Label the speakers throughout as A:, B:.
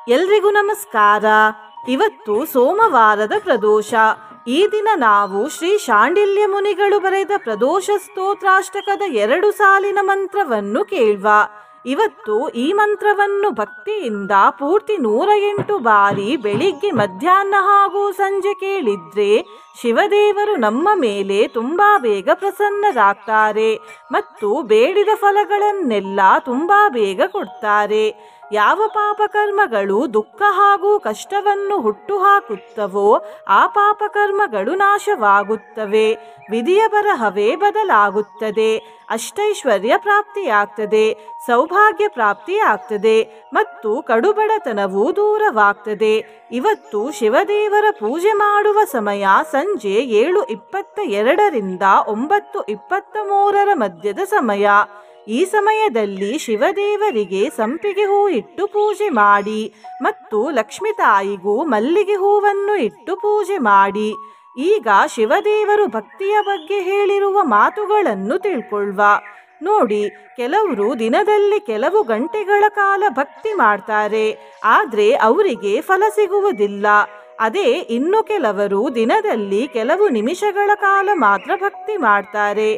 A: ಎಲ್ರಿಗೂ ನಮಸ್ಕಾರ. ಇವತ್ತು ಸೋಮವಾರದ ಪ್ರದೋಷ. ಈ ದಿನ ನಾವು ಶ್ರೀ ಶಾಂಡಿಲ್ಯ ಮುನಿಗಳು ಬರೆದ ಪ್ರದೋಷ ಸ್ತೋತ್ರಾಷ್ಟಕದ 2 ಸಾಲಿನ ಮಂತ್ರವನ್ನು ಕೇಳುವ. ಇವತ್ತು ಈ ಮಂತ್ರವನ್ನು ಭಕ್ತಿಯಿಂದ ಪೂರ್ತಿ 108 ಬಾರಿ ಬೆಳಿಗ್ಗೆ, ಮಧ್ಯಾಹ್ನ ಹಾಗೂ ಸಂಜೆ ಕೇಳಿದ್ರೆ ಶಿವದೇವರು ನಮ್ಮ ಮೇಲೆ ತುಂಬಾ ಬೇಗ ಪ್ರಸನ್ನರಾಗ್ತಾರೆ ಮತ್ತು ಬೇಡಿದ ಫಲಗಳನ್ನೆಲ್ಲ ತುಂಬಾ ಬೇಗ ಕೊಡ್ತಾರೆ. ಯಾವ ಪಾಪಕರ್ಮಗಳು ದುಃಖ ಹಾಗೂ ಕಷ್ಟವನ್ನು ಹುಟ್ಟುಹಾಕುತ್ತವೋ ಆ ಪಾಪಕರ್ಮಗಳು ನಾಶವಾಗುತ್ತವೆ. ವಿಧಿಯ ಬರಹವೇ ಬದಲಾಗುತ್ತದೆ. ಅಷ್ಟೈಶ್ವರ್ಯ ಪ್ರಾಪ್ತಿಯಾಗ್ತದೆ, ಸೌಭಾಗ್ಯ ಪ್ರಾಪ್ತಿಯಾಗ್ತದೆ ಮತ್ತು ಕಡುಬಡತನವೂ ದೂರವಾಗ್ತದೆ. ಇವತ್ತು ಶಿವದೇವರ ಪೂಜೆ ಮಾಡುವ ಸಮಯ ಸಂಜೆ 7:22ರಿಂದ 9:23 ಮಧ್ಯದ ಸಮಯ. ಈ ಸಮಯದಲ್ಲಿ ಶಿವದೇವರಿಗೆ ಸಂಪಿಗೆ ಹೂ ಇಟ್ಟು ಪೂಜೆ ಮಾಡಿ ಮತ್ತು ಲಕ್ಷ್ಮೀ ತಾಯಿಗೂ ಮಲ್ಲಿಗೆ ಹೂವನ್ನು ಇಟ್ಟು ಪೂಜೆ ಮಾಡಿ. ಈಗ ಶಿವದೇವರು ಭಕ್ತಿಯ ಬಗ್ಗೆ ಹೇಳಿರುವ ಮಾತುಗಳನ್ನು ತಿಳ್ಕೊಳ್ಳುವ. ನೋಡಿ, ಕೆಲವರು ದಿನದಲ್ಲಿ ಕೆಲವು ಗಂಟೆಗಳ ಕಾಲ ಭಕ್ತಿ ಮಾಡ್ತಾರೆ, ಆದ್ರೆ ಅವರಿಗೆ ಫಲ ಸಿಗುವುದಿಲ್ಲ. ಅದೇ ಇನ್ನು ಕೆಲವರು ದಿನದಲ್ಲಿ ಕೆಲವು ನಿಮಿಷಗಳ ಕಾಲ ಮಾತ್ರ ಭಕ್ತಿ ಮಾಡ್ತಾರೆ,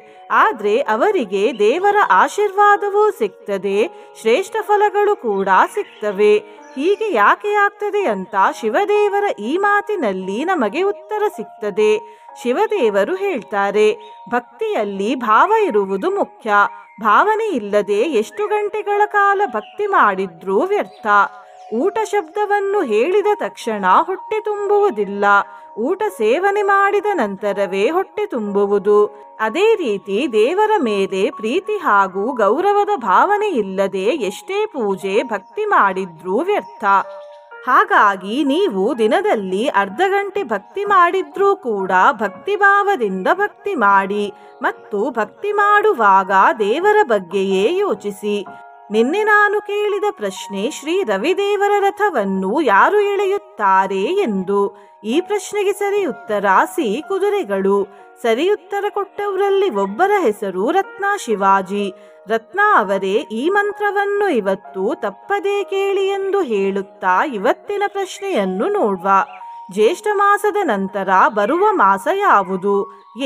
A: ಆದ್ರೆ ಅವರಿಗೆ ದೇವರ ಆಶೀರ್ವಾದವೂ ಸಿಗ್ತದೆ, ಶ್ರೇಷ್ಠ ಫಲಗಳು ಕೂಡ ಸಿಗ್ತವೆ. ಹೀಗೆ ಯಾಕೆ ಆಗ್ತದೆ ಅಂತ ಶಿವದೇವರ ಈ ಮಾತಿನಲ್ಲಿ ನಮಗೆ ಉತ್ತರ ಸಿಗ್ತದೆ. ಶಿವದೇವರು ಹೇಳ್ತಾರೆ, ಭಕ್ತಿಯಲ್ಲಿ ಭಾವ ಇರುವುದು ಮುಖ್ಯ. ಭಾವನೆ ಇಲ್ಲದೆ ಎಷ್ಟು ಗಂಟೆಗಳ ಕಾಲ ಭಕ್ತಿ ಮಾಡಿದ್ರೂ ವ್ಯರ್ಥ. ಊಟ ಶಬ್ದವನ್ನು ಹೇಳಿದ ತಕ್ಷಣ ಹೊಟ್ಟೆ ತುಂಬುವುದಿಲ್ಲ, ಊಟ ಸೇವನೆ ಮಾಡಿದ ನಂತರವೇ ಹೊಟ್ಟೆ ತುಂಬುವುದು. ಅದೇ ರೀತಿ ದೇವರ ಮೇಲೆ ಪ್ರೀತಿ ಹಾಗೂ ಗೌರವದ ಭಾವನೆ ಇಲ್ಲದೆ ಎಷ್ಟೇ ಪೂಜೆ ಭಕ್ತಿ ಮಾಡಿದ್ರೂ ವ್ಯರ್ಥ. ಹಾಗಾಗಿ ನೀವು ದಿನದಲ್ಲಿ ಅರ್ಧ ಗಂಟೆ ಭಕ್ತಿ ಮಾಡಿದ್ರೂ ಕೂಡ ಭಕ್ತಿಭಾವದಿಂದ ಭಕ್ತಿ ಮಾಡಿ ಮತ್ತು ಭಕ್ತಿ ಮಾಡುವಾಗ ದೇವರ ಬಗ್ಗೆಯೇ ಯೋಚಿಸಿ. ನಿನ್ನೆ ನಾನು ಕೇಳಿದ ಪ್ರಶ್ನೆ, ಶ್ರೀ ರವಿದೇವರ ರಥವನ್ನು ಯಾರು ಎಳೆಯುತ್ತಾರೆ ಎಂದು. ಈ ಪ್ರಶ್ನೆಗೆ ಸರಿ ಉತ್ತರ ಸಿ, ಕುದುರೆಗಳು. ಸರಿ ಉತ್ತರ ಕೊಟ್ಟವರಲ್ಲಿ ಒಬ್ಬರ ಹೆಸರು ರತ್ನ ಶಿವಾಜಿ. ರತ್ನ ಅವರೇ ಈ ಮಂತ್ರವನ್ನು ಇವತ್ತು ತಪ್ಪದೇ ಕೇಳಿ ಎಂದು ಹೇಳುತ್ತಾ ಇವತ್ತಿನ ಪ್ರಶ್ನೆಯನ್ನು ನೋಡುವ. ಜ್ಯೇಷ್ಠ ಮಾಸದ ನಂತರ ಬರುವ ಮಾಸ ಯಾವುದು?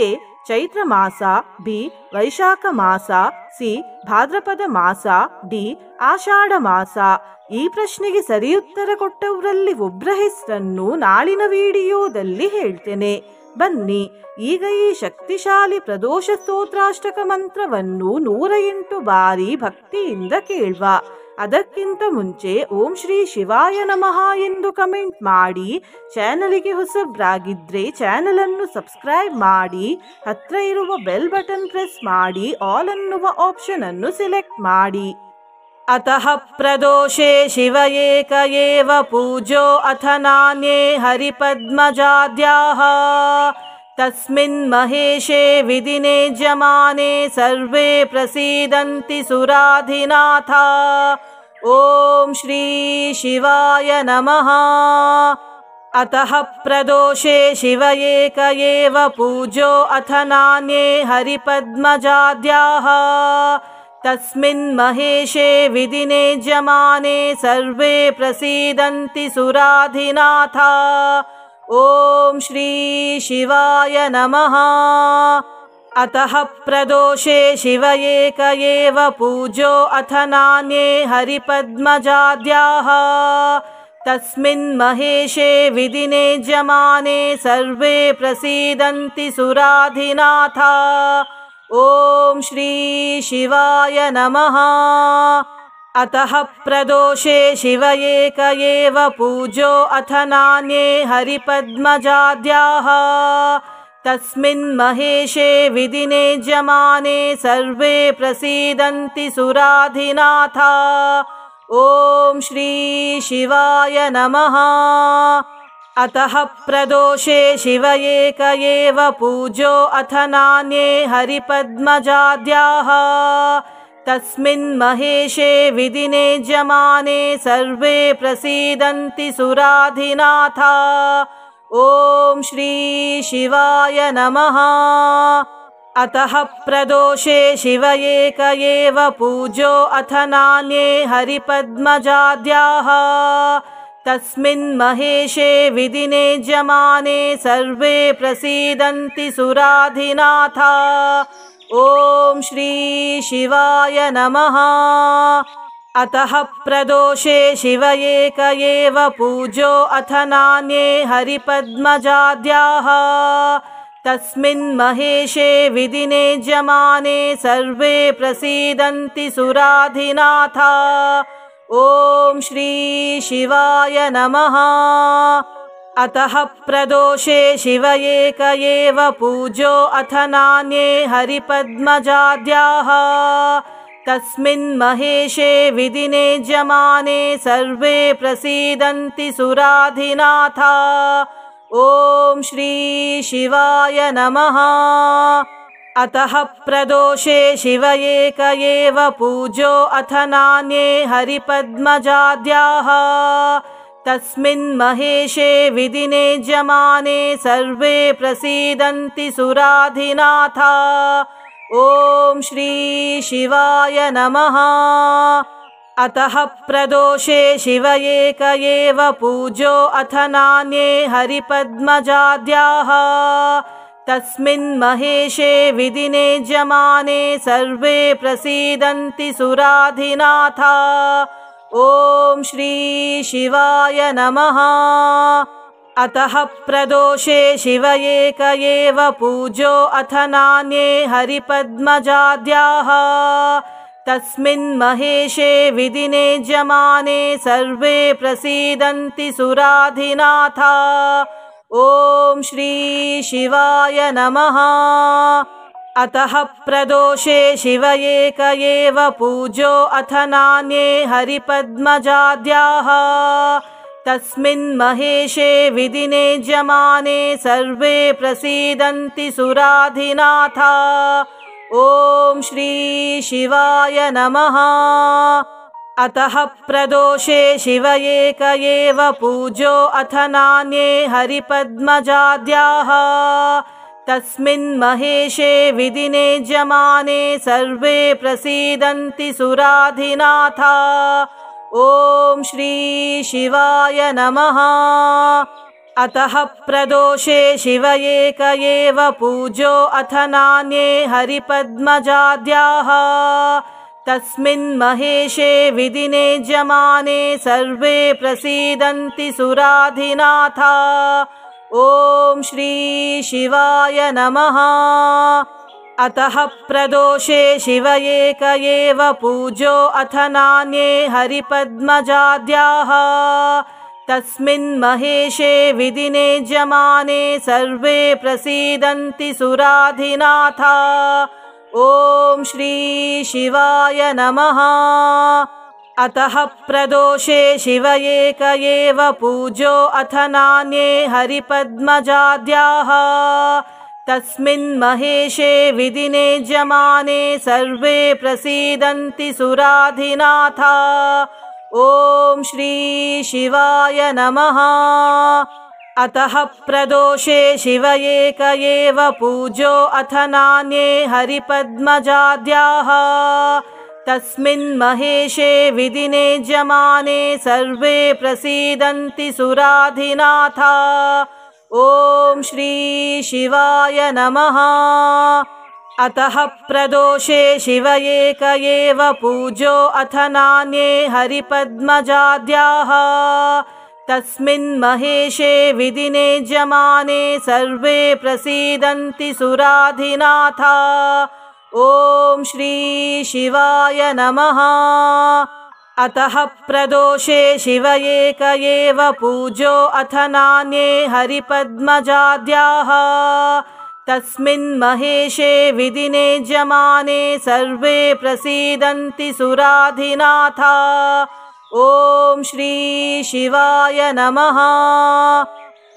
A: ಎ, ಚೈತ್ರ ಮಾಸ, ಬಿ, ವೈಶಾಖ ಮಾಸ, ಸಿ, ಭಾದ್ರಪದ ಮಾಸ, ಡಿ, ಆಷಾಢ ಮಾಸ. ಈ ಪ್ರಶ್ನೆಗೆ ಸರಿ ಉತ್ತರ ಕೊಟ್ಟವರಲ್ಲಿ ಒಬ್ಬರ ಹೆಸರನ್ನು ನಾಳಿನ ವಿಡಿಯೋದಲ್ಲಿ ಹೇಳ್ತೇನೆ. ಬನ್ನಿ ಈಗ ಈ ಶಕ್ತಿಶಾಲಿ ಪ್ರದೋಷ ಸ್ತೋತ್ರಾಷ್ಟಕ ಮಂತ್ರವನ್ನು 108 ಬಾರಿ ಭಕ್ತಿಯಿಂದ ಕೇಳುವ. ಅದಕ್ಕಿಂತ ಮುಂಚೆ ಓಂ ಶ್ರೀ ಶಿವಾಯ ನಮಃ ಎಂದು ಕಮೆಂಟ್ ಮಾಡಿ. ಚಾನಲಿಗೆ ಹೊಸಬ್ರಾಗಿದ್ರೆ ಚಾನಲ್ ಅನ್ನು ಸಬ್ಸ್ಕ್ರೈಬ್ ಮಾಡಿ, ಹತ್ರ ಇರುವ ಬೆಲ್ ಬಟನ್ ಪ್ರೆಸ್ ಮಾಡಿ, ಆಲ್ ಅನ್ನುವ ಆಪ್ಷನ್ ಅನ್ನು ಸೆಲೆಕ್ಟ್ ಮಾಡಿ. ಅತಃ ಪ್ರದೋಷೇ ಶಿವ ಏಕ ಏವ ಪೂಜೋ ಅಥ ನಾನ್ಯೇ ಹರಿಪದ್ಮಜಾದ್ಯಾಃ ತಸ್ಮಿನ್ ಮಹೇಶೇ ವಿದಿನೇ ಜಮಾನೆ ಸರ್ವೇ ಪ್ರಸೀದಂತಿ ಸುರಾಧಿನಾಥ. ಓಂ ಶ್ರೀ ಶಿವಾಯ ನಮಃ. ಅತಃ ಪ್ರದೋಷೇ ಶಿವ ಏಕ ಏವ ಪೂಜೋ ಅಥ ನಾನ್ಯೇ ಹರಿಪದ್ಮಜಾದ್ಯಾಃ ತಸ್ಮಿನ್ ಮಹೇಶೇ ವಿದಿನೇ ಜಮಾನೆ ಸರ್ವೇ ಪ್ರಸೀದಂತಿ ಸುರಾಧಿನಾಥ. ಓಂ ಶ್ರೀ ಶಿವಾಯ ನಮಃ. ಅತಃ ಪ್ರದೋಷೇ ಶಿವ ಏಕ ಏವ ಪೂಜೋ ಅಥ ನಾನ್ಯೇ ಹರಿಪದ್ಮಜಾದ್ಯಾಃ ತಸ್ಮಿನ್ ಮಹೇಶೇ ವಿದಿನೇ ಜಮಾನೆ ಸರ್ವೇ ಪ್ರಸೀದಂತಿ ಸುರಾಧಿನಾಥ. ಓಂ ಶ್ರೀ ಶಿವಾಯ ನಮಃ. ಅತಃ ಪ್ರದೋಷೇ ಶಿವ ಏಕ ಏವ ಪೂಜೋ ಅಥ ನಾನ್ಯೇ ಹರಿಪದ್ಮಜಾದ್ಯಾಃ ತಸ್ಮಿನ್ ಮಹೇಶೇ ವಿದಿನೇ ಜಮಾನೆ ಸರ್ವೇ ಪ್ರಸೀದಂತಿ ಸುರಾಧಿನಾಥ. ಓಂ ಶ್ರೀ ಶಿವಾಯ ನಮಃ. ಅತಃ ಪ್ರದೋಷೇ ಶಿವ ಏಕ ಏವ ಪೂಜೋ ಅಥ ನಾನ್ಯೇ ಹರಿಪದ್ಮಜಾದ್ಯಾಃ ತಸ್ಮಿನ್ ಮಹೇಶೇ ವಿದಿನೇ ಜಮಾನೆ ಸರ್ವೇ ಪ್ರಸೀದಂತಿ ಸುರಾಧಿನಾಥ. ಓಂ ಶ್ರೀ ಶಿವಾಯ ನಮಃ. ಅತಃ ಪ್ರದೋಷೇ ಶಿವ ಏಕ ಏವ ಪೂಜೋ ಅಥ ನಾನ್ಯೇ ಹರಿಪದ್ಮಜಾದ್ಯಾಃ तस्मिन् महेशे विदिने जमाने सर्वे प्रसीदन्ति सुराधिनाथा। ॐ श्री शिवाय नमः। अतः प्रदोषे शिव एक एव पूजो अथ नान्ये हरिपद्मजाद्याः। तस्मिन् महेशे विदिने जमाने सर्वे प्रसीदन्ति सुराधिनाथा। ॐ श्री शिवाय नमः। अतः प्रदोषे शिव एक एव पूजो अथ नान्ये हरिपद्मजाद्याः। तस्मिन् महेशे विदिने जमाने सर्वे प्रसीदन्ति सुराधिनाथा। ॐ श्री शिवाय नमः। अतः प्रदोषे शिव एक एव पूजो अथ नान्ये हरिपद्मजाद्याः। तस्मिन् महेशे विदिने जमाने सर्वे प्रसीदन्ति सुराधिनाथा। ॐ श्री शिवाय नमः। अतः प्रदोषे शिव एक एव पूजो अथ नान्ये हरिपद्मजाद्याः। तस्मिन् महेशे विदिने जमाने सर्वे प्रसीदन्ति सुराधिनाथा। ॐ श्री शिवाय नमः। अतः प्रदोषे शिव एक एव पूजो अथ नान्ये हरिपद्मजाद्याः। तस्मिन् महेशे विदिने जमाने सर्वे प्रसीदन्ति सुराधिनाथा। ॐ श्री शिवाय नमः। अतः प्रदोषे शिव एक एव पूजो अथ नान्ये हरिपद्मजाद्याः। तस्मिन् महेशे विदिने जमाने सर्वे प्रसीदन्ति सुराधिनाथा। ॐ श्री शिवाय नमः। अतः प्रदोषे शिव एक एव पूजो अथ नान्ये हरिपद्मजाद्याः। तस्मिन् महेशे विदिने जमाने सर्वे प्रसीदन्ति सुराधिनाथा। ॐ श्री शिवाय नमः। अतः प्रदोषे शिव एक एव पूजो अथ नान्ये हरिपद्मजाद्याः। तस्मिन् महेशे विदिने जमाने सर्वे प्रसीदन्ति सुराधिनाथा। ॐ श्री शिवाय नमः। अतः प्रदोषे शिव एक एव पूजो अथ नान्ये हरिपद्मजाद्याः। तस्मिन् महेशे विदिने जमाने सर्वे प्रसीदन्ति सुराधिनाथा। ॐ श्री शिवाय नमः। अतः प्रदोषे शिव एक एव पूजो अथ नान्ये हरिपद्मजाद्याः। तस्मिन् महेशे विदिने जमाने सर्वे प्रसीदन्ति सुराधिनाथा। ॐ श्री शिवाय नमः। अतः प्रदोषे शिव एक एव पूजो अथ नान्ये हरिपद्मजाद्याः। तस्मिन् महेशे विदिने जमाने सर्वे प्रसीदन्ति सुराधिनाथा। ॐ श्री शिवाय नमः। अतः प्रदोषे शिव एक एव पूजो अथ नान्ये हरिपद्मजाद्याः। तस्मिन् महेशे विदिने जमाने सर्वे प्रसीदन्ति सुराधिनाथा। ॐ श्री शिवाय नमः। अतः प्रदोषे शिव एक एव पूजो अथ नान्ये हरिपद्मजाद्याः। तस्मिन् महेशे विदिने जमाने सर्वे प्रसीदन्ति सुराधिनाथा। ॐ श्री शिवाय नमः।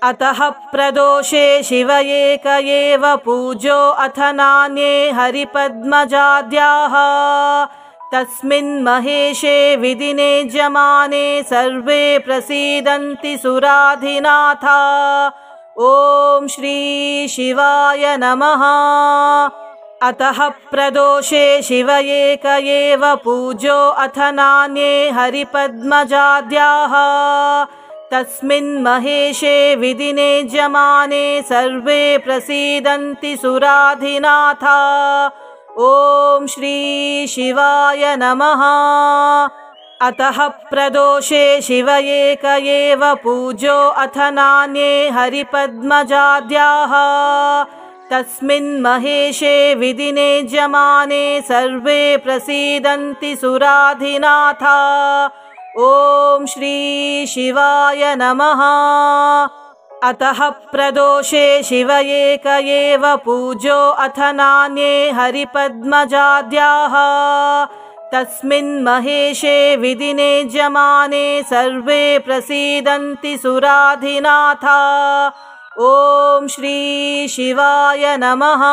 A: अतः प्रदोषे शिव एक एव पूजो अथ नान्ये हरिपद्मजाद्याः। तस्मिन् महेशे विदिने जमाने सर्वे प्रसीदन्ति सुराधिनाथा। ॐ श्री शिवाय नमः। अतः प्रदोषे शिव एक एव पूजो अथ नान्ये हरिपद्मजाद्याः। तस्मिन् महेशे विदिने जमाने सर्वे प्रसीदन्ति सुराधिनाथा। ॐ श्री शिवाय नमः। अतः प्रदोषे शिव एक एव पूजो अथ नान्ये हरिपद्मजाद्याः। तस्मिन् महेशे विदिने जमाने सर्वे प्रसीदन्ति सुराधिनाथा। ॐ श्री शिवाय नमः। अतः प्रदोषे शिव एक एव पूजो अथ नान्ये हरिपद्मजाद्याः। तस्मिन् महेशे विदिने जमाने सर्वे प्रसीदन्ति सुराधिनाथा। ॐ श्री शिवाय नमः।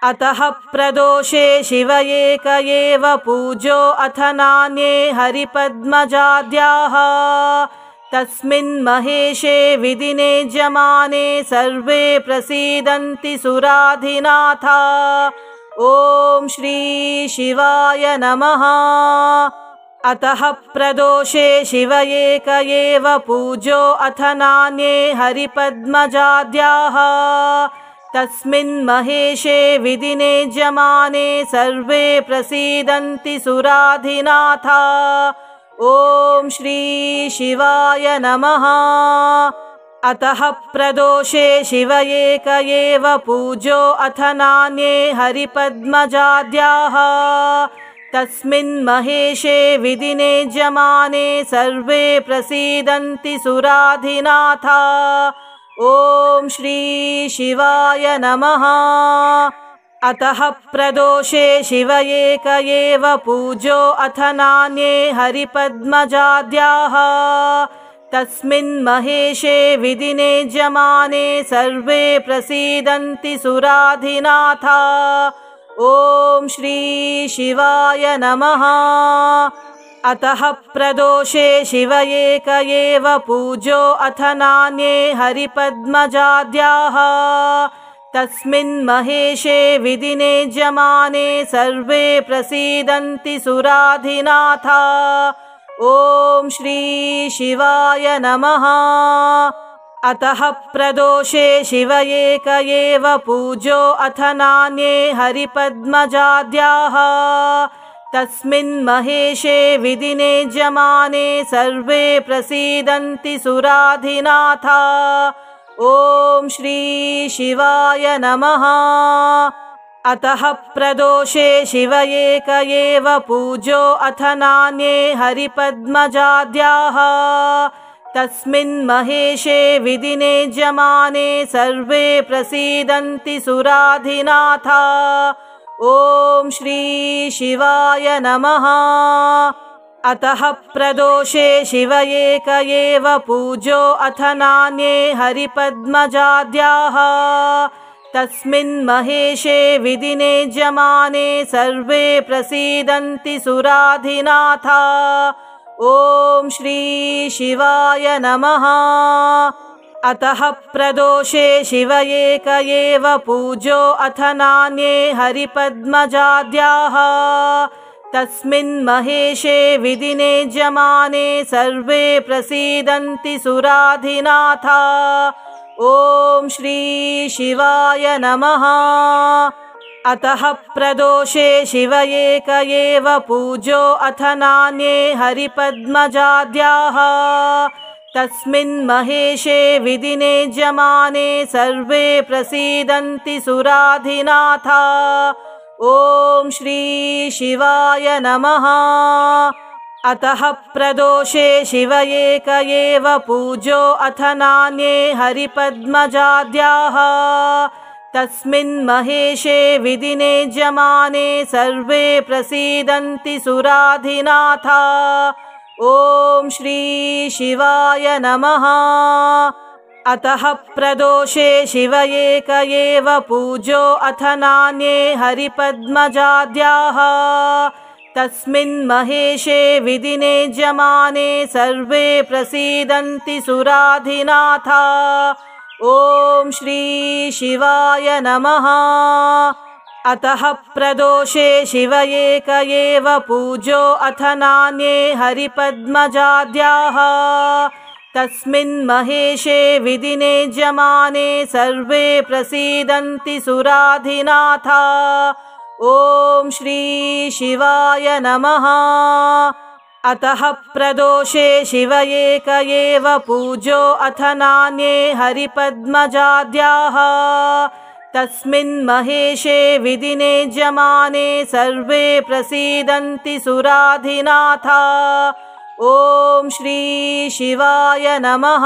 A: अतः प्रदोषे शिव एक एव पूजो अथ नान्ये हरिपद्मजाद्याः। तस्मिन् महेशे विदिने जमाने सर्वे प्रसीदन्ति सुराधिनाथा। ॐ श्री शिवाय नमः। अतः प्रदोषे शिव एक एव पूजो अथ नान्ये हरिपद्मजाद्याः। तस्मिन् महेशे विदिने जमाने सर्वे प्रसीदन्ति सुराधिनाथा। ॐ श्री शिवाय नमः। अतः प्रदोषे शिव एक एव पूजो अथ नान्ये हरिपद्मजाद्याः। तस्मिन् महेशे विदिने जमाने सर्वे प्रसीदन्ति सुराधिनाथा। ॐ श्री शिवाय नमः। अतः प्रदोषे शिव एक एव पूजो अथ नान्ये हरिपद्मजाद्याः। तस्मिन् महेशे विदिने जमाने सर्वे प्रसीदन्ति सुराधिनाथा। ॐ श्री शिवाय नमः। अतः प्रदोषे शिव एक एव पूजो अथ नान्ये हरिपद्मजाद्याः। तस्मिन् महेशे विदिने जमाने सर्वे प्रसीदन्ति सुराधिनाथा। ॐ श्री शिवाय नमः। अतः प्रदोषे शिव एक एव पूजो अथ नान्ये हरिपद्मजाद्याः। तस्मिन् महेशे विदिने जमाने सर्वे प्रसीदन्ति सुराधिनाथा। ॐ श्री शिवाय नमः। अतः प्रदोषे शिव एक एव पूजो अथ नान्ये हरिपद्मजाद्याः। तस्मिन् महेशे विदिने जमाने सर्वे प्रसीदन्ति सुराधिनाथा। ॐ श्री शिवाय नमः। अतः प्रदोषे शिव एक एव पूजो अथ नान्ये हरिपद्मजाद्याः। तस्मिन् महेशे विदिने जमाने सर्वे प्रसीदन्ति सुराधिनाथा। ॐ श्री शिवाय नमः। अतः प्रदोषे शिव एक एव पूजो अथ नान्ये हरिपद्मजाद्याः। तस्मिन् महेशे विदिने जमाने सर्वे प्रसीदन्ति सुराधिनाथा। ॐ श्री शिवाय नमः। अतः प्रदोषे शिव एक एव पूजो अथ नान्ये हरिपद्मजाद्याः। तस्मिन् महेशे विदिने जमाने सर्वे प्रसीदन्ति सुराधिनाथा। ॐ श्री शिवाय नमः। अतः प्रदोषे शिव एक एव पूजो अथ नान्ये हरिपद्मजाद्याः। तस्मिन् महेशे विदिने जमाने सर्वे प्रसीदन्ति सुराधिनाथा। ॐ श्री शिवाय नमः। अतः प्रदोषे शिव एक एव पूजो अथ नान्ये हरिपद्मजाद्याः। तस्मिन् महेशे विदिने जमाने सर्वे प्रसीदन्ति सुराधिनाथा। ॐ श्री शिवाय नमः। अतः प्रदोषे शिव एक एव पूजो अथ नान्ये हरिपद्मजाद्याः। तस्मिन् महेशे विदिने जमाने सर्वे प्रसीदन्ति सुराधिनाथा। ॐ श्री शिवाय नमः। अतः प्रदोषे शिव एक एव पूजो अथ नान्ये हरिपद्मजाद्याः। तस्मिन् महेशे विदिने जमाने सर्वे प्रसीदन्ति सुराधिनाथा। ॐ श्री शिवाय नमः।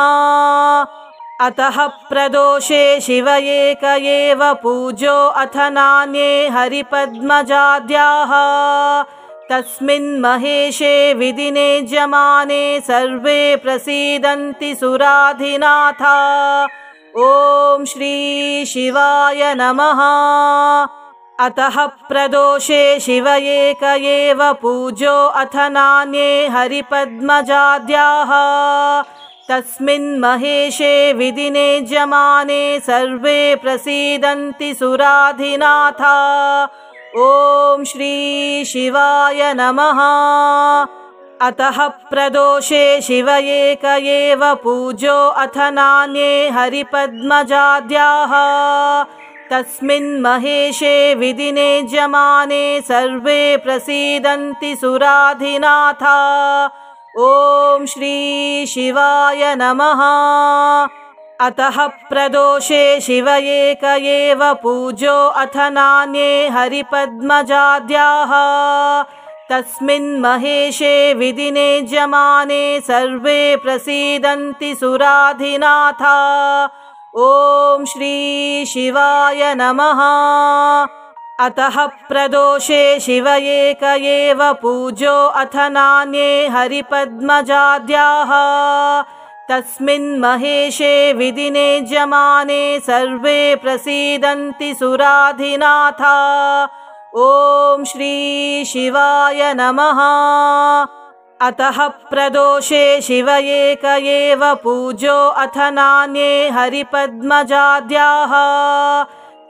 A: अतः प्रदोषे शिव एक एव पूजो अथ नान्ये हरिपद्मजाद्याः। तस्मिन् महेशे विदिने जमाने सर्वे प्रसीदन्ति सुराधिनाथा। ॐ श्री शिवाय नमः। अतः प्रदोषे शिव एक एव पूजो अथ नान्ये हरिपद्मजाद्याः। तस्मिन् महेशे विदिने जमाने सर्वे प्रसीदन्ति सुराधिनाथा। ॐ श्री शिवाय नमः। अतः प्रदोषे शिव एक एव पूजो अथ नान्ये हरिपद्मजाद्याः। तस्मिन् महेशे विदिने जमाने सर्वे प्रसीदन्ति सुराधिनाथा। ॐ श्री शिवाय नमः। अतः प्रदोषे शिव एक एव पूजो अथ नान्ये हरिपद्मजाद्याः। तस्मिन् महेशे विदिने जमाने सर्वे प्रसीदन्ति सुराधिनाथा। ॐ श्री शिवाय नमः। अतः प्रदोषे शिव एक एव पूजो अथ नान्ये हरिपद्मजाद्याः। तस्मिन् महेशे विदिने जमाने सर्वे प्रसीदन्ति सुराधिनाथा। ॐ श्री शिवाय नमः। अतः प्रदोषे शिव एक एव पूजो अथ नान्ये हरिपद्मजाद्याः।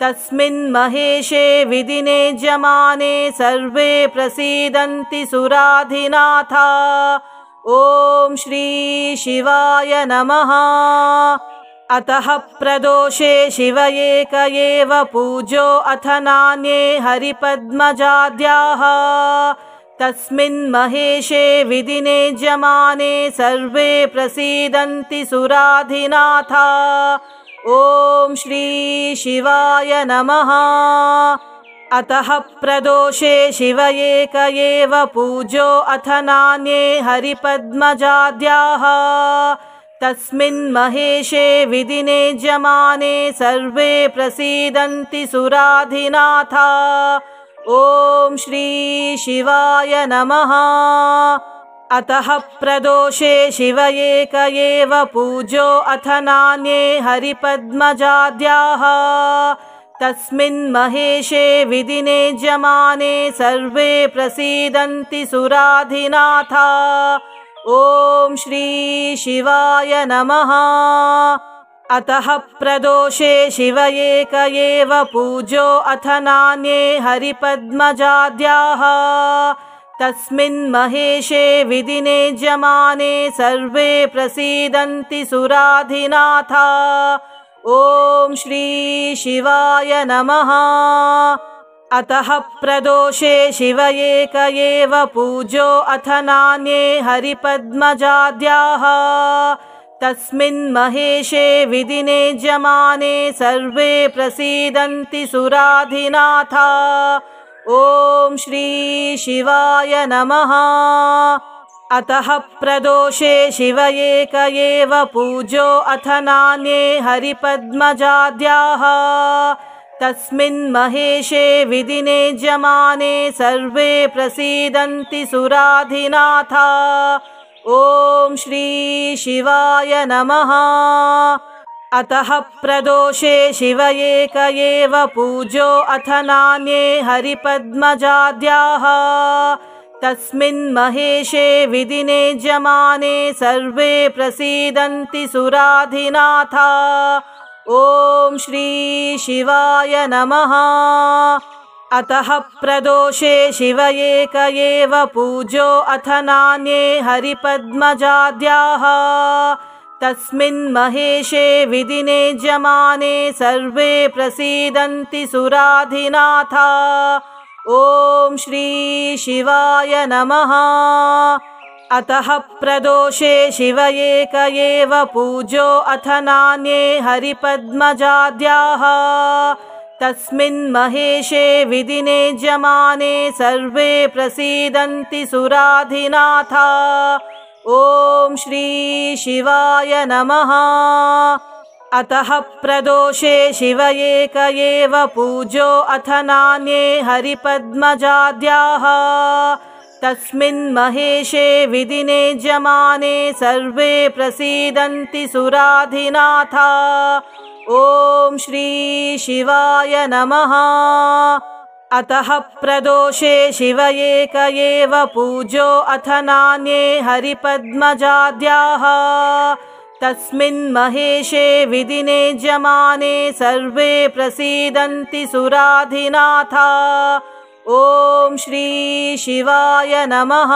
A: तस्मिन् महेशे विदिने जमाने सर्वे प्रसीदन्ति सुराधिनाथा। ॐ श्री शिवाय नमः। अतः प्रदोषे शिव एक एव पूजो अथ नान्ये हरिपद्मजाद्याः। तस्मिन् महेशे विदिने जमाने सर्वे प्रसीदन्ति सुराधिनाथा। ॐ श्री शिवाय नमः। अतः प्रदोषे शिव एक एव पूजो अथ नान्ये हरिपद्मजाद्याः। तस्मिन् महेशे विदिने जमाने सर्वे प्रसीदन्ति सुराधिनाथा। ॐ श्री शिवाय नमः। अतः प्रदोषे शिव एक एव पूजो अथ नान्ये हरिपद्मजाद्याः। तस्मिन् महेशे विदिने जमाने सर्वे प्रसीदन्ति सुराधिनाथा। ॐ श्री शिवाय नमः। अतः प्रदोषे शिव एक एव पूजो अथ नान्ये हरिपद्मजाद्याः। तस्मिन् महेशे विदिने जमाने सर्वे प्रसीदन्ति सुराधिनाथा। ॐ श्री शिवाय नमः। अतः प्रदोषे शिव एक एव पूजो अथ नान्ये हरिपद्मजाद्याः। तस्मिन् महेशे विदिने जमाने सर्वे प्रसीदन्ति सुराधिनाथा। ॐ श्री शिवाय नमः। अतः प्रदोषे शिव एक एव पूजो अथ नान्ये हरिपद्मजाद्याः। तस्मिन् महेशे विदिने जमाने सर्वे प्रसीदन्ति सुराधिनाथा। ॐ श्री शिवाय नमः। अतः प्रदोषे शिव एक एव पूजो अथ नान्ये हरिपद्मजाद्याः। तस्मिन् महेशे विदिने जमाने सर्वे प्रसीदन्ति सुराधिनाथा। ॐ श्री शिवाय नमः। अतः प्रदोषे शिव एक एव पूजो अथ नान्ये हरिपद्मजाद्याः। तस्मिन् महेशे विदिने जमाने सर्वे प्रसीदन्ति सुराधिनाथा। ॐ श्री शिवाय नमः। अतः प्रदोषे शिव एक एव पूजो अथ नान्ये हरिपद्मजाद्याः। तस्मिन् महेशे विदिने जमाने सर्वे प्रसीदन्ति सुराधिनाथा। ॐ श्री शिवाय नमः। अतः प्रदोषे शिव एक एव पूजो अथ नान्ये हरिपद्मजाद्याः। तस्मिन् महेशे विदिने जमाने सर्वे प्रसीदन्ति सुराधिनाथा। ॐ श्री शिवाय नमः। अतः प्रदोषे शिव एक एव पूजो अथ नान्ये हरिपद्मजाद्याः। तस्मिन् महेशे विदिने जमाने सर्वे प्रसीदन्ति सुराधिनाथा। ॐ श्री शिवाय नमः।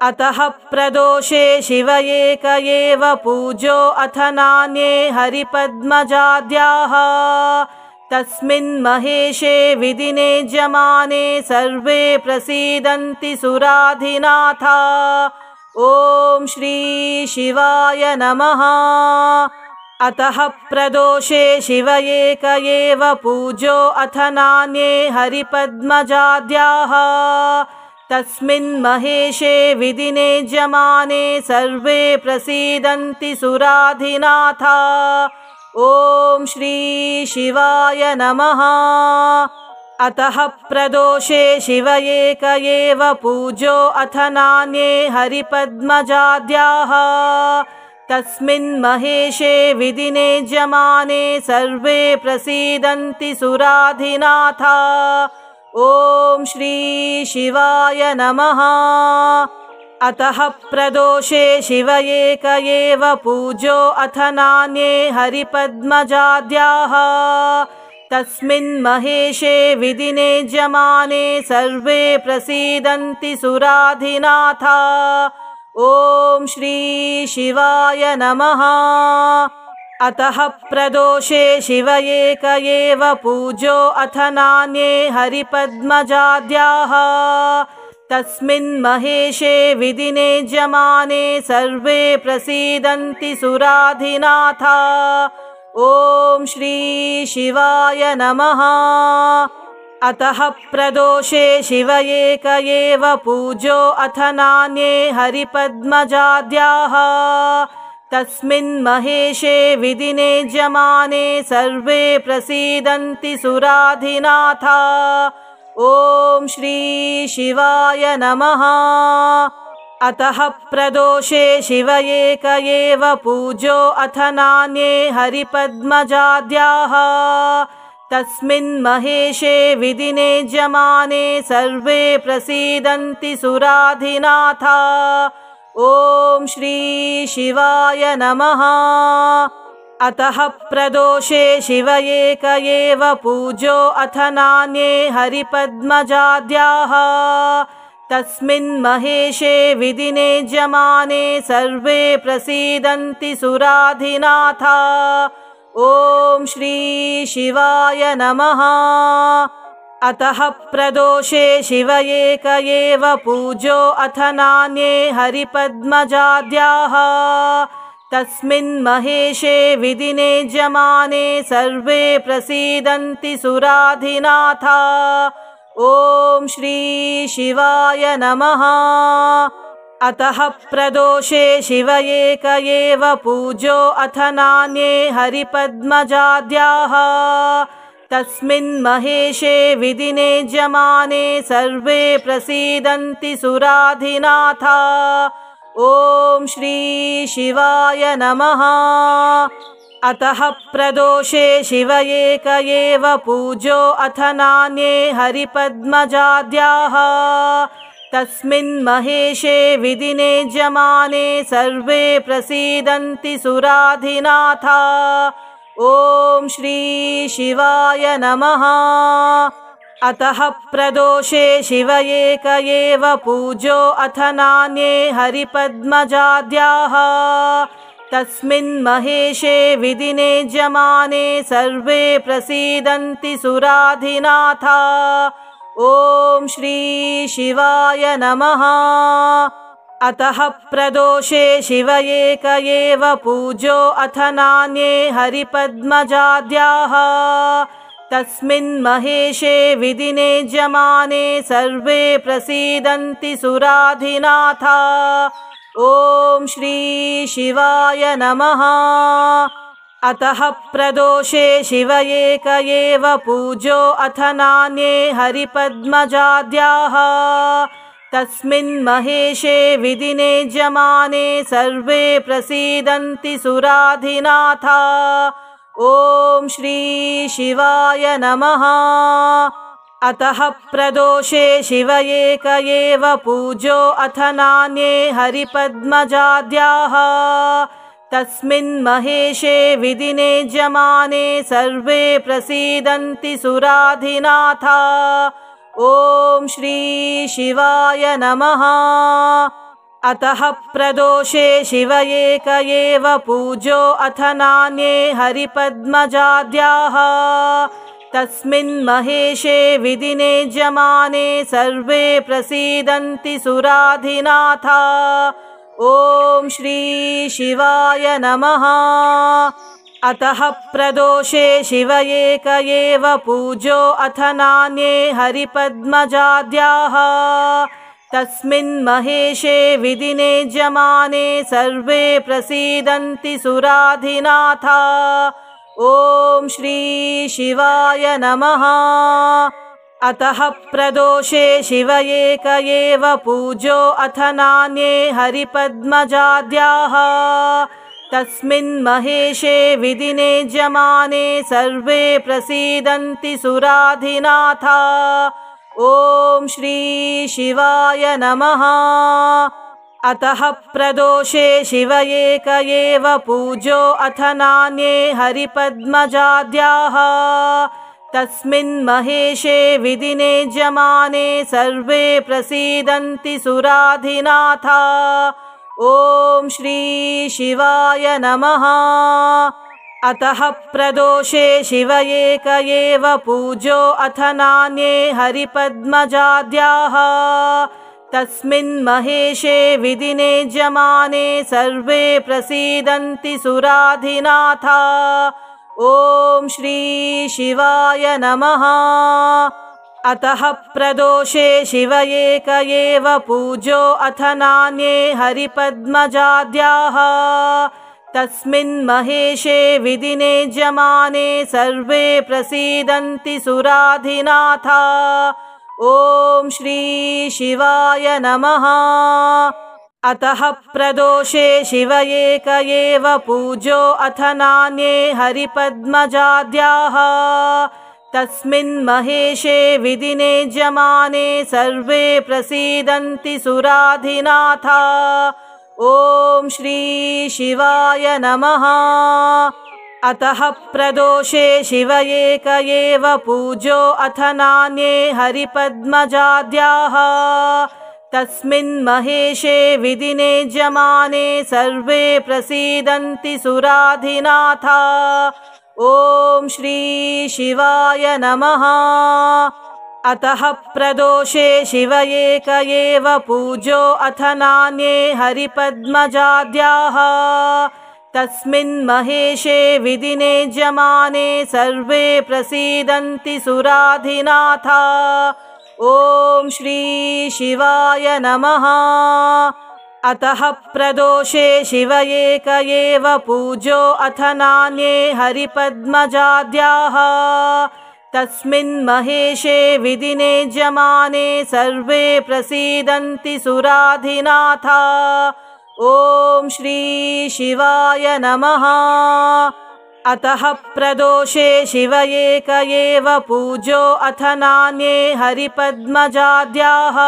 A: अतः प्रदोषे शिव एक एव पूजो अथ नान्ये हरिपद्मजाद्याः। तस्मिन् महेशे विदिने जमाने सर्वे प्रसीदन्ति सुराधिनाथा। ॐ श्री शिवाय नमः। अतः प्रदोषे शिव एक एव पूजो अथ नान्ये हरिपद्मजाद्याः। तस्मिन् महेशे विदिने जमाने सर्वे प्रसीदन्ति सुराधिनाथा। ॐ श्री शिवाय नमः। अतः प्रदोषे शिव एक एव पूजो अथ नान्ये हरिपद्मजाद्याः। तस्मिन् महेशे विदिने जमाने सर्वे प्रसीदन्ति सुराधिनाथा। ॐ श्री शिवाय नमः। अतः प्रदोषे शिव एक एव पूजो अथ नान्ये हरिपद्मजाद्याः। तस्मिन् महेशे विदिने जमाने सर्वे प्रसीदन्ति सुराधिनाथा। ॐ श्री शिवाय नमः। अतः प्रदोषे शिव एक एव पूजो अथ नान्ये हरिपद्मजाद्याः। तस्मिन् महेशे विदिने जमाने सर्वे प्रसीदन्ति सुराधिनाथा। ॐ श्री शिवाय नमः। अतः प्रदोषे शिव एक एव पूजो अथ नान्ये हरिपद्मजाद्याः। तस्मिन् महेशे विदिने जमाने सर्वे प्रसीदन्ति सुराधिनाथा। ॐ श्री शिवाय नमः। अतः प्रदोषे शिव एक एव पूजो अथ नान्ये हरिपद्मजाद्याः। तस्मिन् महेशे विदिने जमाने सर्वे प्रसीदन्ति सुराधिनाथा। ॐ श्री शिवाय नमः। अतः प्रदोषे शिव एक एव पूजो अथ नान्ये हरिपद्मजाद्याः। तस्मिन् महेशे विदिने जमाने सर्वे प्रसीदन्ति सुराधिनाथा। ॐ श्री शिवाय नमः। अतः प्रदोषे शिव एक एव पूजो अथ नान्ये हरिपद्मजाद्याः। तस्मिन् महेशे विदिने जमाने सर्वे प्रसीदन्ति सुराधिनाथा। ॐ श्री शिवाय नमः। अतः प्रदोषे शिव एक एव पूजो अथ नान्ये हरिपद्मजाद्याः। तस्मिन् महेशे विदिने जमाने सर्वे प्रसीदन्ति सुराधिनाथा। ॐ श्री शिवाय नमः। अतः प्रदोषे शिव एक एव पूजो अथ नान्ये हरिपद्मजाद्याः। तस्मिन् महेशे विदिने जमाने सर्वे प्रसीदन्ति सुराधिनाथा। ॐ श्री शिवाय नमः। अतः प्रदोषे शिव एक एव पूजो अथ नान्ये हरिपद्मजाद्याः। तस्मिन् महेशे विदिने जमाने सर्वे प्रसीदन्ति सुराधिनाथ। ॐ श्री शिवाय नमः। अतः प्रदोषे शिव एक एव पूजो अथ नान्ये हरिपद्मजाद्याः। तस्मिन् महेशे विदिने जमाने सर्वे प्रसीदन्ति सुराधिनाथ। ॐ श्री शिवाय नमः। अतः प्रदोषे शिव एक एव पूजो अथ नान्ये हरिपद्मजाद्याः। तस्मिन् महेशे विदिने जमाने सर्वे प्रसीदन्ति सुराधिनाथ। ॐ श्री शिवाय नमः। अतः प्रदोषे शिव एक एव पूजो अथ नान्ये हरिपद्मजाद्याः। तस्मिन् महेशे विदिने जमाने सर्वे प्रसीदन्ति सुराधिनाथ। ॐ श्री शिवाय नमः। अतः प्रदोषे शिव एक एव पूजो अथ नान्ये हरिपद्मजाद्याः। तस्मिन् महेशे विदिने जमाने सर्वे प्रसीदन्ति सुराधिनाथ। ॐ श्री शिवाय नमः। अतः प्रदोषे शिव एक एव पूजो अथ नान्ये हरिपद्मजाद्याः। तस्मिन् महेशे विदिने जमाने सर्वे प्रसीदन्ति सुराधिनाथ। ॐ श्री शिवाय नमः। अतः प्रदोषे शिव एक एव पूजो अथ नान्ये हरिपद्मजाद्याः। तस्मिन् महेशे विदिने जमाने सर्वे प्रसीदन्ति सुराधिनाथ। ॐ श्री शिवाय नमः। अतः प्रदोषे शिव एक एव पूजो अथ नान्ये हरिपद्मजाद्याः। तस्मिन् महेशे विदिने जमाने सर्वे प्रसीदन्ति सुराधिनाथ। ॐ श्री शिवाय नमः। अतः प्रदोषे शिव एक एव पूजो अथ नान्ये हरिपद्मजाद्याः। तस्मिन् महेशे विदिने जमाने सर्वे प्रसीदन्ति सुराधिनाथ। ॐ श्री शिवाय नमः। अतः प्रदोषे शिव एक एव पूजो अथ नान्ये हरिपद्मजाद्याः। तस्मिन् महेशे विदिने जमाने सर्वे प्रसीदन्ति सुराधिनाथ। ॐ श्री शिवाय नमः। अतः प्रदोषे शिव एक एव पूजो अथ नान्ये हरिपद्मजाद्याः। तस्मिन् महेशे विदिने जमाने सर्वे प्रसीदन्ति सुराधिनाथ। ॐ श्री शिवाय नमः। अतः प्रदोषे शिव एक एव पूजो अथ नान्ये हरिपद्मजाद्याः। तस्मिन् महेशे विदिने जमाने सर्वे प्रसीदन्ति सुराधिनाथ। ॐ श्री शिवाय नमः। अतः प्रदोषे शिव एक एव पूजो अथ नान्ये हरिपद्मजाद्याः। तस्मिन् महेशे विदिने जमाने सर्वे प्रसीदन्ति सुराधिनाथ। ॐ श्री शिवाय नमः। अतः प्रदोषे शिव एक एव पूजो अथ नान्ये हरिपद्मजाद्याः। तस्मिन् महेशे विदिने जमाने सर्वे प्रसीदन्ति सुराधिनाथ। ॐ श्री शिवाय नमः। अतः प्रदोषे शिव एक एव पूजो अथ नान्ये हरिपद्मजाद्याः।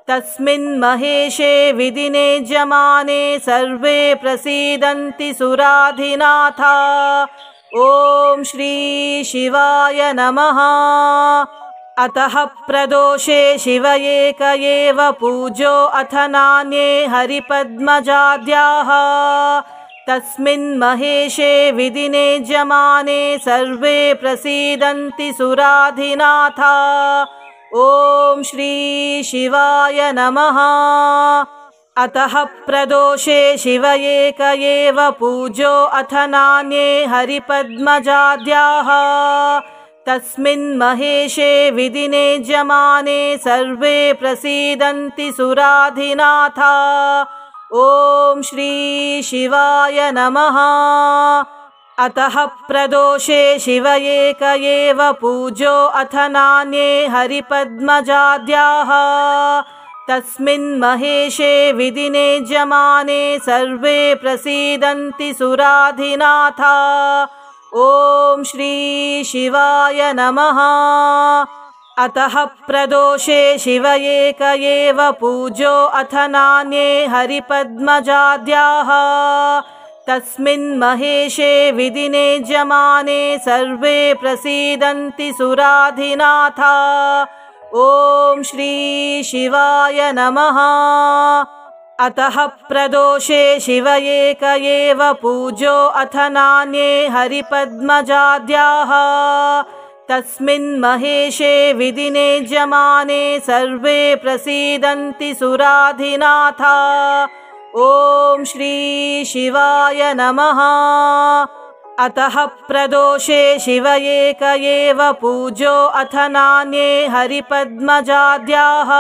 A: तस्मिन् महेशे विदिने जमाने सर्वे प्रसीदन्ति सुराधिनाथ। ॐ श्री शिवाय नमः। अतः प्रदोषे शिव एक एव पूजो अथ नान्ये हरिपद्मजाद्याः। तस्मिन् महेशे विदिने जमाने सर्वे प्रसीदन्ति सुराधिनाथा। ॐ श्री शिवाय नमः। अतः प्रदोषे शिव एक एव पूजो अथ नान्ये हरिपद्मजाद्याः। तस्मिन् महेशे विदिने जमाने सर्वे प्रसीदन्ति सुराधिनाथा। ॐ श्री शिवाय नमः। अतः प्रदोषे शिव एक एव पूजो अथ नान्ये हरिपद्मजाद्याः। तस्मिन् महेशे विदिने जमाने सर्वे प्रसीदन्ति सुराधिनाथा। ॐ श्री शिवाय नमः। अतः प्रदोषे शिव एक एव पूजो अथ नान्ये हरिपद्मजाद्याः। तस्मिन् महेशे विदिने जमाने सर्वे प्रसीदन्ति सुराधिनाथा। ॐ श्री शिवाय नमः। अतः प्रदोषे शिव एक एव पूजो अथ नान्ये हरिपद्मजाद्याः। तस्मिन् महेशे विदिने जमाने सर्वे प्रसीदन्ति सुराधिनाथा। ॐ श्री शिवाय नमः। अतः प्रदोषे शिव एक एव पूजो अथ नान्ये हरिपद्मजाद्याः।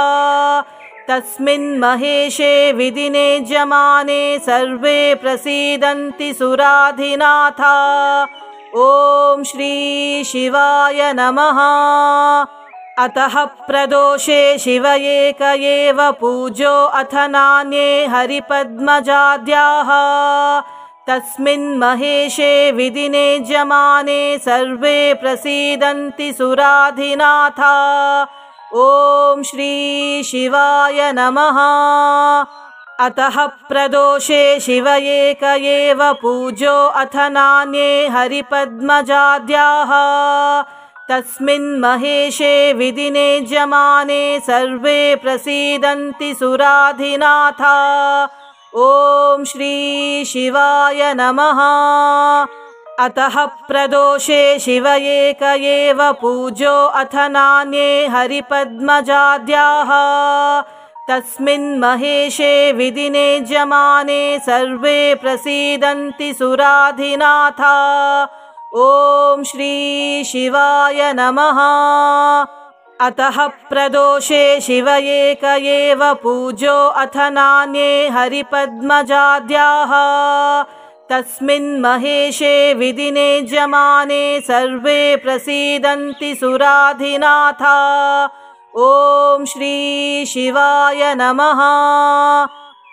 A: तस्मिन् महेशे विदिने जमाने सर्वे प्रसीदन्ति सुराधिनाथा। ॐ श्री शिवाय नमः। अतः प्रदोषे शिव एक एव पूजो अथ नान्ये हरिपद्मजाद्याः। तस्मिन् महेशे विदिने जमाने सर्वे प्रसीदन्ति सुराधिनाथा। ॐ श्री शिवाय नमः। अतः प्रदोषे शिव एक एव पूजो अथ नान्ये हरिपद्मजाद्याः। तस्मिन् महेशे विदिने जमाने सर्वे प्रसीदन्ति सुराधिनाथा। ॐ श्री शिवाय नमः। अतः प्रदोषे शिव एक एव पूजो अथ नान्ये हरिपद्मजाद्याः। तस्मिन् महेशे विदिने जमाने सर्वे प्रसीदन्ति सुराधिनाथा। ॐ श्री शिवाय नमः। अतः प्रदोषे शिव एक एव पूजो अथ नान्ये हरिपद्मजाद्याः। तस्मिन् महेशे विदिने जमाने सर्वे प्रसीदन्ति सुराधिनाथा। ॐ श्री शिवाय नमः।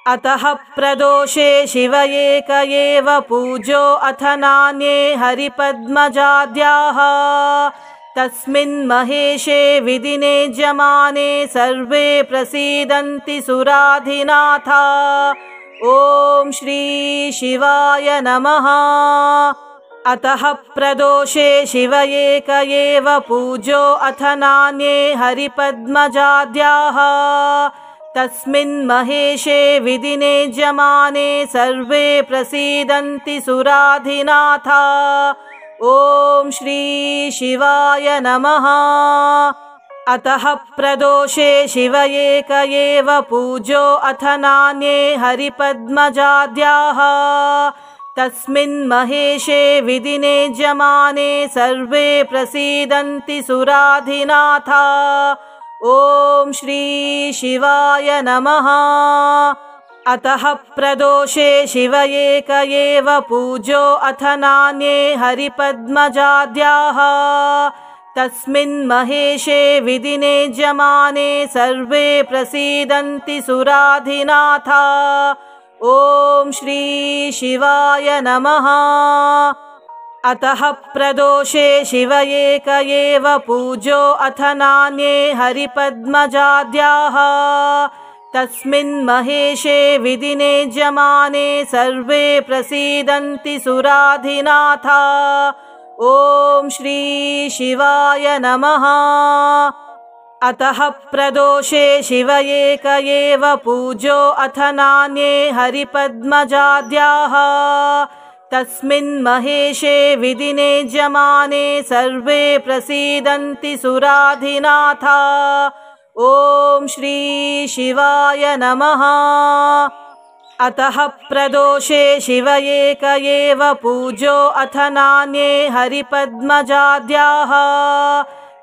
A: अतः प्रदोषे शिव एक एव पूजो अथ नान्ये हरिपद्मजाद्याः। तस्मिन् महेशे विदिने जमाने सर्वे प्रसीदन्ति सुराधिनाथा। ॐ श्री शिवाय नमः। अतः प्रदोषे शिव एक एव पूजो अथ नान्ये हरिपद्मजाद्याः। तस्मिन् महेशे विदिने जमाने सर्वे प्रसीदन्ति सुराधिनाथा। ॐ श्री शिवाय नमः। अतः प्रदोषे शिव एक एव पूजो अथ नान्ये हरिपद्मजाद्याः। तस्मिन् महेशे विदिने जमाने सर्वे प्रसीदन्ति सुराधिनाथा। ॐ श्री शिवाय नमः। अतः प्रदोषे शिव एक एव पूजो अथ नान्ये हरिपद्मजाद्याः। तस्मिन् महेशे विदिने जमाने सर्वे प्रसीदन्ति सुराधिनाथा। ॐ श्री शिवाय नमः। अतः प्रदोषे शिव एक एव पूजो अथ नान्ये हरिपद्मजाद्याः। तस्मिन् महेशे विदिने जमाने सर्वे प्रसीदन्ति सुराधिनाथा। ॐ श्री शिवाय नमः। अतः प्रदोषे शिव एक एव पूजो अथ नान्ये हरिपद्मजाद्याः तस्मिन् महेशे विदिने जमाने सर्वे प्रसीदन्ति सुराधिनाथा। ॐ श्री शिवाय नमः। अतः प्रदोषे शिव एक एव पूजो अथ नान्ये हरिपद्मजाद्याः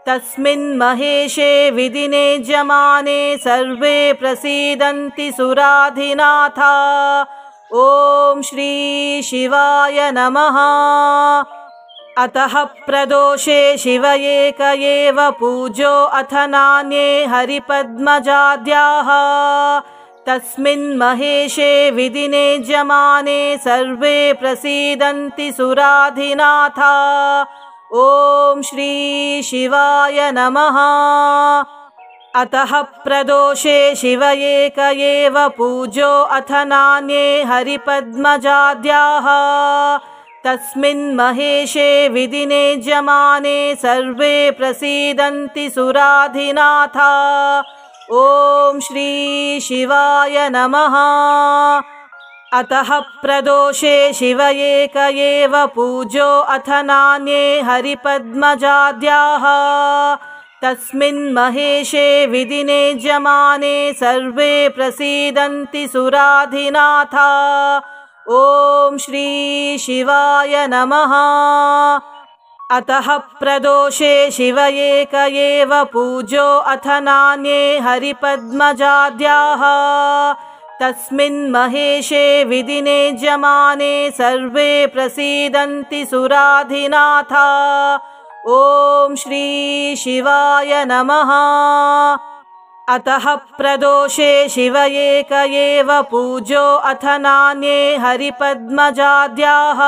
A: तस्मिन् महेशे विदिने जमाने सर्वे प्रसीदन्ति सुराधिनाथा। ॐ श्री शिवाय नमः। अतः प्रदोषे शिव एक एव पूजो अथ नान्ये हरिपद्मजाद्याः तस्मिन् महेशे विदिने जमाने सर्वे प्रसीदन्ति सुराधिनाथा। ॐ श्री शिवाय नमः। अतः प्रदोषे शिव एक एव पूजो अथ नान्ये हरिपद्मजाद्याः तस्मिन् महेशे विदिने जमाने सर्वे प्रसीदन्ति सुराधिनाथा। ॐ श्री शिवाय नमः। अतः प्रदोषे शिव एक एव पूजो अथ नान्ये हरिपद्मजाद्याः तस्मिन् महेशे विदिने जमाने सर्वे प्रसीदन्ति सुराधिनाथा। ॐ श्री शिवाय नमः। अतः प्रदोषे शिव एक एव पूजो अथ नान्ये हरिपद्मजाद्याः तस्मिन् महेशे विदिने जमाने सर्वे प्रसीदन्ति सुराधिनाथा। ॐ श्री शिवाय नमः। अतः प्रदोषे शिव एक एव पूजो अथ नान्ये हरिपद्मजाद्याः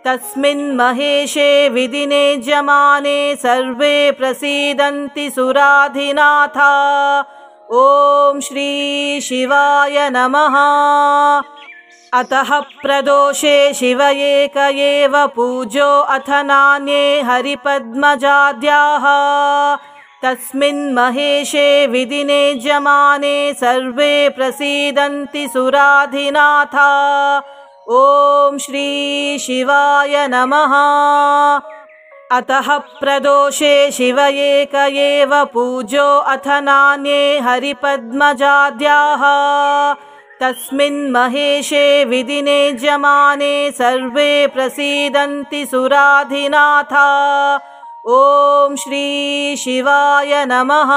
A: तस्मिन् महेशे विदिने जमाने सर्वे प्रसीदन्ति सुराधिनाथा। ॐ श्री शिवाय नमः। अतः प्रदोषे शिव एक एव पूजो अथ नान्ये हरिपद्मजाद्याः तस्मिन् महेशे विदिने जमाने सर्वे प्रसीदन्ति सुराधिनाथा। ॐ श्री शिवाय नमः। अतः प्रदोषे शिव एक एव पूजो अथ नान्ये हरिपद्मजाद्याः तस्मिन् महेशे विदिने जमाने सर्वे प्रसीदन्ति सुराधिनाथा। ॐ श्री शिवाय नमः।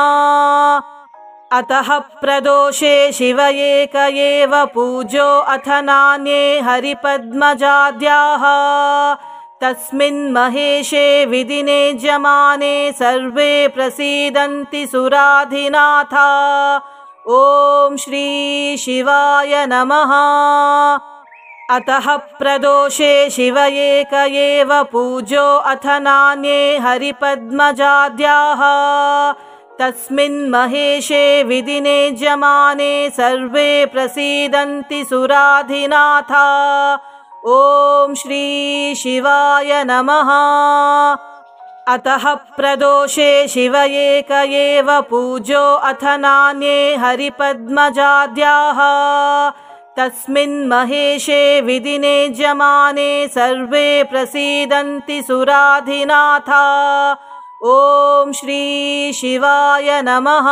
A: अतः प्रदोषे शिव एक एव पूजो अथ नान्ये हरिपद्मजाद्याः तस्मिन् महेशे विदिने जमाने सर्वे प्रसीदन्ति सुराधिनाथा। ॐ श्री शिवाय नमः। अतः प्रदोषे शिव एक एव पूजो अथ नान्ये हरिपद्मजाद्याः तस्मिन् महेशे विदिने जमाने सर्वे प्रसीदन्ति सुराधिनाथा। ॐ श्री शिवाय नमः। अतः प्रदोषे शिव एक एव पूजो अथ नान्ये हरिपद्मजाद्याः तस्मिन् महेशे विदिने जमाने सर्वे प्रसीदन्ति सुराधिनाथा। ॐ श्री शिवाय नमः।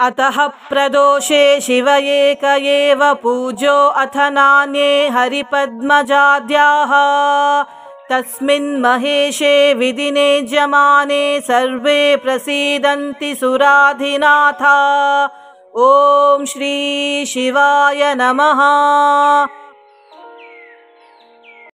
A: अतः प्रदोषे शिव एक एव पूजो अथ नान्ये हरिपद्मजाद्याः तस्मिन् महेशे विदिने जमाने सर्वे प्रसीदन्ति सुराधिनाथा। ॐ श्री शिवाय नमः।